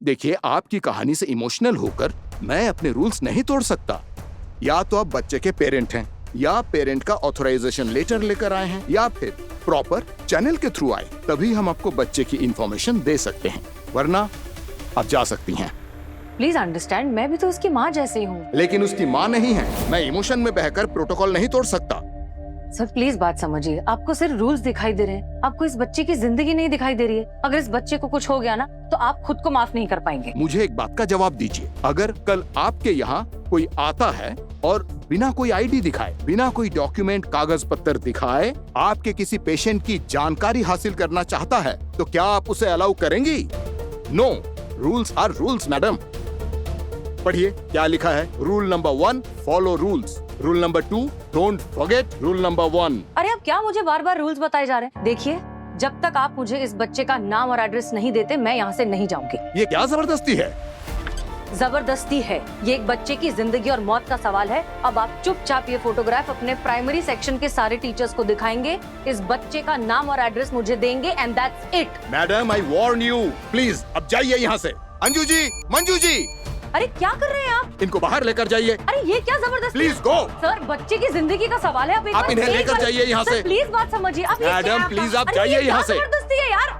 देखिए, आपकी कहानी से इमोशनल होकर मैं अपने रूल्स नहीं तोड़ सकता। या तो आप बच्चे के पेरेंट हैं, या पेरेंट का ऑथराइजेशन लेटर लेकर आए हैं, या फिर प्रॉपर चैनल के थ्रू आए, तभी हम आपको बच्चे की इंफॉर्मेशन दे सकते हैं, वरना आप जा सकती हैं। प्लीज अंडरस्टैंड, मैं भी तो उसकी माँ जैसी हूँ। लेकिन उसकी माँ नहीं है। मैं इमोशन में बहकर प्रोटोकॉल नहीं तोड़ सकता। सर प्लीज बात समझिए, आपको सिर्फ रूल्स दिखाई दे रहे हैं, आपको इस बच्चे की जिंदगी नहीं दिखाई दे रही है। अगर इस बच्चे को कुछ हो गया ना, तो आप खुद को माफ नहीं कर पाएंगे। मुझे एक बात का जवाब दीजिए, अगर कल आपके यहाँ कोई आता है और बिना कोई आईडी दिखाए, बिना कोई डॉक्यूमेंट कागज पत्तर दिखाए आपके किसी पेशेंट की जानकारी हासिल करना चाहता है, तो क्या आप उसे अलाउ करेंगी? No, rules are rules madam. पढ़िए क्या लिखा है। Rule number 1, follow rules. Rule number 2, don't forget rule number 1। अरे आप क्या मुझे बार बार रूल्स बताए जा रहे हैं? देखिए, जब तक आप मुझे इस बच्चे का नाम और एड्रेस नहीं देते, मैं यहाँ से नहीं जाऊंगी। ये क्या जबरदस्ती है? जबरदस्ती है, ये एक बच्चे की जिंदगी और मौत का सवाल है। अब आप चुपचाप ये फोटोग्राफ अपने प्राइमरी सेक्शन के सारे टीचर्स को दिखाएंगे, इस बच्चे का नाम और एड्रेस मुझे देंगे, and that's it. Madam, I warn you, please अब जाइए यहाँ से। अंजू जी, मंजू जी, अरे क्या कर रहे हैं आप? इनको बाहर लेकर जाइए। अरे ये क्या जबरदस्ती? Please go. सर, बच्चे की जिंदगी का सवाल है, आप इन्हें लेकर जाइए यहाँ से। प्लीज बात समझिए। अब ये क्या मैडम प्लीज आप अरे जाइए ये यहाँ क्या से। जबरदस्ती है यार।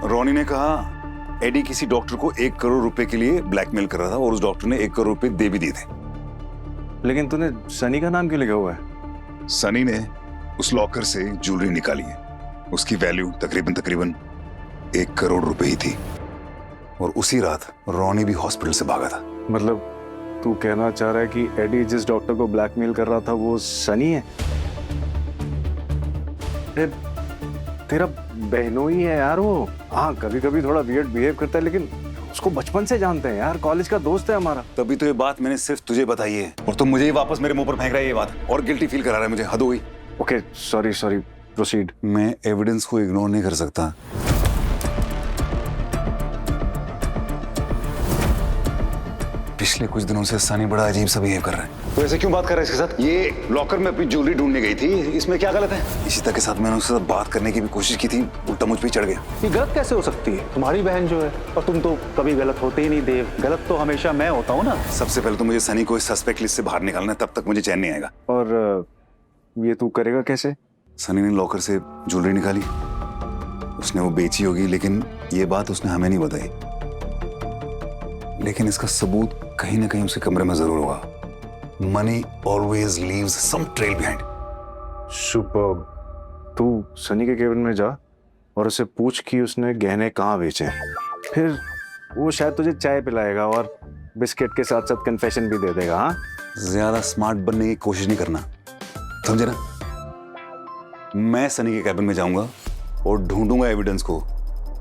रोनी ने कहा एडी किसी डॉक्टर को 1 करोड़ रुपए के लिए ब्लैकमेल कर रहा था और उस डॉक्टर ने 1 करोड़ रुपए दे भी दिए थे। लेकिन तूने सनी का नाम क्यों लिखा हुआ है? सनी ने उस लॉकर से ज्वेलरी निकाली है, उसकी वैल्यू तकरीबन 1 करोड़ रुपए ही थी। और उसी रात रोनी भी हॉस्पिटल से भागा था। मतलब तू कहना चाह रहा है कि एडी जिस डॉक्टर को ब्लैकमेल कर रहा था वो सनी है? अरे तेरा बहनोई है यार वो। हाँ, कभी कभी थोड़ा वियर्ड बिहेव करता है, लेकिन उसको बचपन से जानते हैं यार, कॉलेज का दोस्त है हमारा। तभी तो ये बात मैंने सिर्फ तुझे बताई है और तुम मुझे ही वापस मेरे मुंह पर फेंक रहा है ये बात, और गिल्टी फील करा रहा है मुझे। हद हो गई। Okay, sorry, proceed. मैं एविडेंस को इग्नोर नहीं कर सकता। पिछले कुछ दिनों से सनी बड़ा अजीब सा बिहेव कर रहा है। तो ऐसे क्यों बात कर रहा है इसके साथ? ये लॉकर में अपनी ज्वेलरी ढूंढने गई थी, इसमें क्या गलत है? इशिता के साथ मैंने उसके साथ बात करने की भी कोशिश की थी, उल्टा मुझ पे चढ़ गया। ये गलत कैसे हो सकती है? तुम्हारी बहन जो है, और तुम तो कभी गलत होते ही नहीं देव। गलत तो हमेशा मैं होता हूँ ना। सबसे पहले तो मुझे सनी को इस सस्पेक्ट लिस्ट से बाहर निकालना है, तब तक मुझे चैन नहीं आएगा। और ये तू करेगा कैसे? सनी ने लॉकर से ज्वेलरी निकाली, उसने वो बेची होगी, लेकिन ये बात उसने हमें नहीं बताई। लेकिन इसका सबूत कहीं ना कहीं उसके कमरे में जरूर होगा। मनी ऑलवेज लीव्स सम ट्रेल बिहाइंड। सुपर्ब। तू सनी के केबिन में जा और उसे पूछ कि उसने गहने कहाँ बेचे। फिर वो शायद तुझे चाय पिलाएगा और बिस्किट के साथ साथ कन्फेशन भी दे देगा। हाँ, ज्यादा स्मार्ट बनने की कोशिश नहीं करना, समझे ना? मैं सनी के कैबिन में जाऊंगा और ढूंढूंगा एविडेंस को।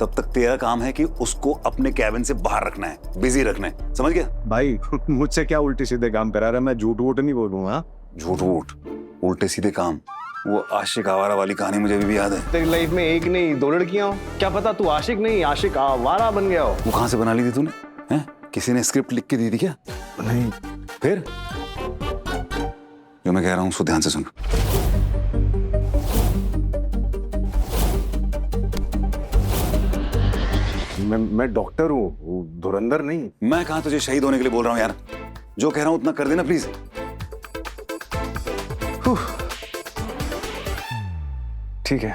तब तक तेरा काम है कि उसको अपने कैबिन से बाहर रखना है, बिजी रखना है, समझ गया? भाई मुझसे क्या उल्टे सीधे काम करा रहा है? मैं झूठ वूठ नहीं बोलूंगा। झूठ वूठ, उल्टे सीधे काम। वो आशिक आवारा वाली कहानी मुझे अभी भी याद है। तेरी लाइफ में एक नहीं 2 लड़कियां हो, क्या पता तू आशिक नहीं आशिक आवारा बन गया हो। वो कहां से बना ली थी तूने? हैं? किसी ने स्क्रिप्ट लिख के दी थी क्या? नहीं। फिर जो मैं कह रहा हूं उसको ध्यान से सुन। मैं डॉक्टर हूँ, धुरंधर नहीं। मैं कहा तुझे शहीद होने के लिए बोल रहा हूँ यार। जो कह रहा हूं उतना कर देना प्लीज। ठीक है।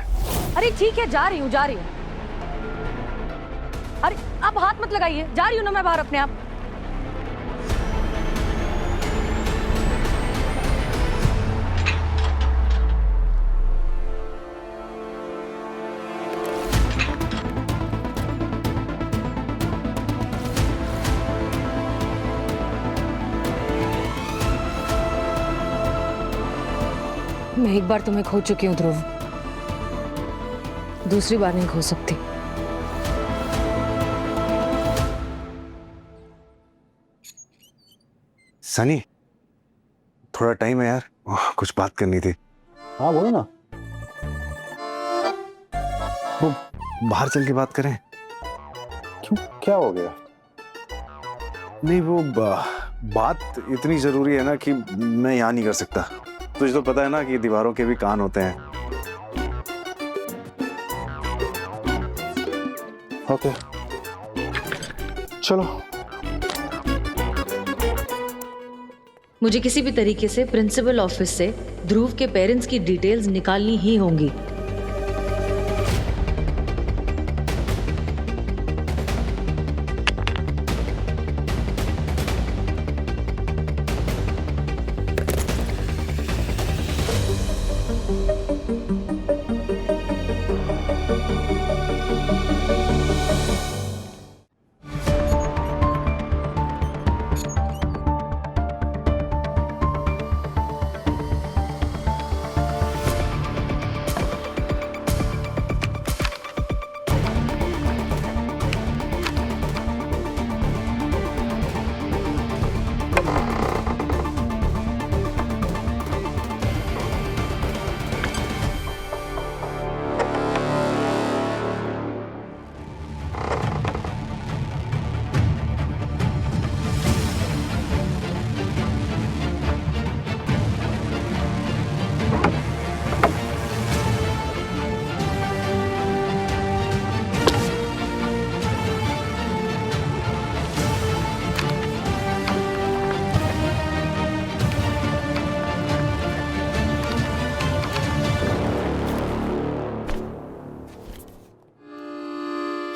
अरे ठीक है, जा रही हूँ। अरे आप हाथ मत लगाइए, जा रही हूँ ना मैं बाहर अपने आप। मैं एक बार तुम्हें खो चुकी हूँ ध्रुव, दूसरी बार नहीं खो सकती। सनी, थोड़ा टाइम है यार, कुछ बात करनी थी। हाँ बोलो ना। वो बाहर चल के बात करें। क्यों, क्या हो गया? नहीं वो बात इतनी जरूरी है ना कि मैं यहाँ नहीं कर सकता। तुझे तो पता है ना कि दीवारों के भी कान होते हैं। ओके, चलो। मुझे किसी भी तरीके से प्रिंसिपल ऑफिस से ध्रुव के पेरेंट्स की डिटेल्स निकालनी ही होंगी।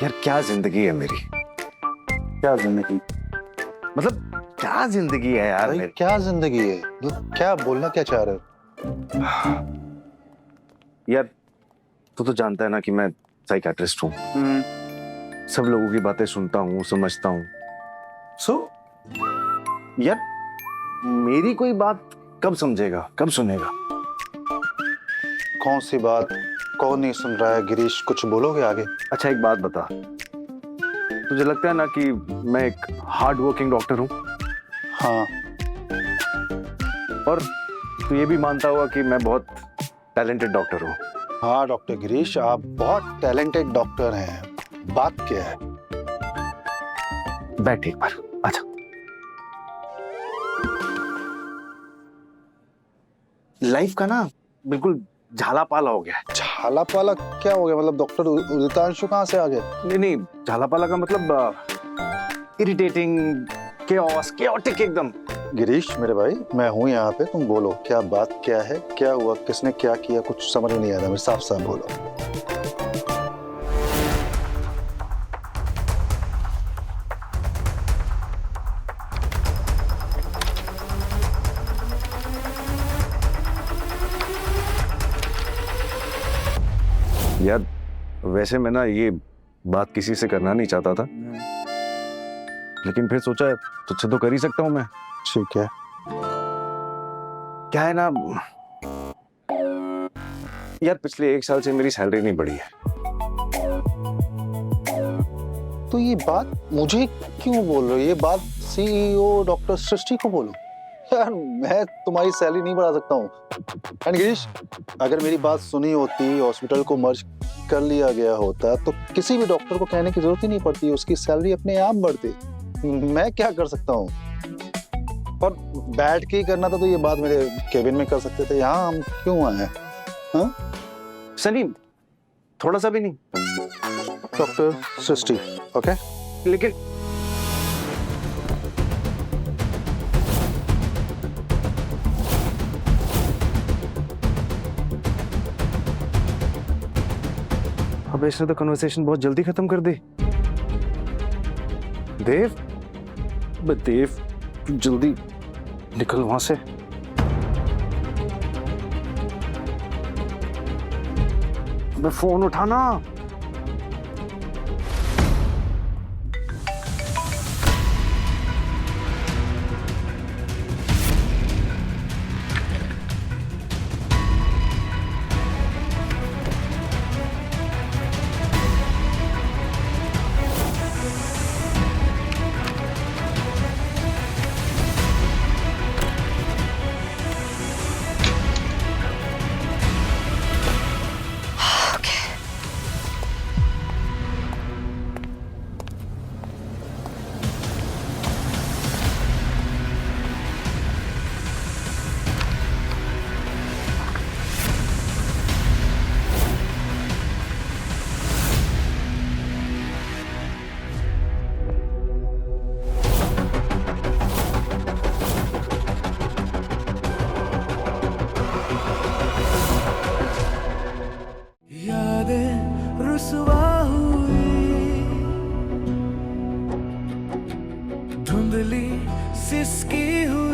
यार क्या जिंदगी है मेरी, क्या जिंदगी? मतलब क्या जिंदगी है यार भाई मेरी। क्या जिंदगी है? मतलब क्या बोलना क्या चाह रहे हो? यार तू तो जानता है ना कि मैं साइकियाट्रिस्ट हूँ। सब लोगों की बातें सुनता हूँ, समझता हूँ। सो यार मेरी कोई बात कब समझेगा, कब सुनेगा? कौन सी बात? कौन नहीं सुन रहा है? गिरीश, कुछ बोलोगे आगे? अच्छा एक बात बता, तुझे लगता है ना कि मैं एक हार्ड वर्किंग डॉक्टर हूँ? हाँ। और तू ये भी मानता होगा कि मैं बहुत टैलेंटेड डॉक्टर हूँ? हाँ डॉक्टर गिरीश, आप बहुत टैलेंटेड डॉक्टर हैं। बात क्या है? बैठ एक बार, अच्छा। लाइफ का ना बिल्कुल झाला पाला हो गया है। झाला पाला क्या हो गया? मतलब डॉक्टर उदितांशु कहाँ से आ गए? नहीं नहीं, झाला पाला का मतलब इरिटेटिंग, केओस, केओटिक एकदम। गिरीश मेरे भाई, मैं हूँ यहाँ पे, तुम बोलो क्या बात क्या है, क्या हुआ, किसने क्या किया, कुछ समझ में नहीं आ रहा, मेरे साफ साफ बोलो। यार वैसे मैं ना ये बात किसी से करना नहीं चाहता था, लेकिन फिर सोचा तुझसे तो कर ही सकता हूँ मैं। ठीक है। क्या है ना यार, पिछले 1 साल से मेरी सैलरी नहीं बढ़ी है। तो ये बात मुझे क्यों बोल रहे हो? ये बात सीईओ डॉक्टर सृष्टि को बोलो। यार मैं तुम्हारी सैलरी नहीं बढ़ा सकता हूँ। एंड गिरीश, अगर मेरी बात सुनी होती, हॉस्पिटल को मर्ज कर लिया गया होता, तो किसी भी डॉक्टर को कहने की जरूरत ही नहीं पड़ती, उसकी सैलरी अपने आप बढ़ती। मैं क्या कर सकता हूँ? और बैठ के ही करना था तो ये बात मेरे केबिन में कर सकते थे। यहाँ हम क्यों आए हैं? हाँ सनी, थोड़ा सा भी नहीं। डॉक्टर सृष्टि, ओके? लेकिन अब इसने तो कन्वर्सेशन बहुत जल्दी खत्म कर दी। देव, देव जल्दी निकल वहां से। फोन उठाना। सिसकी हुई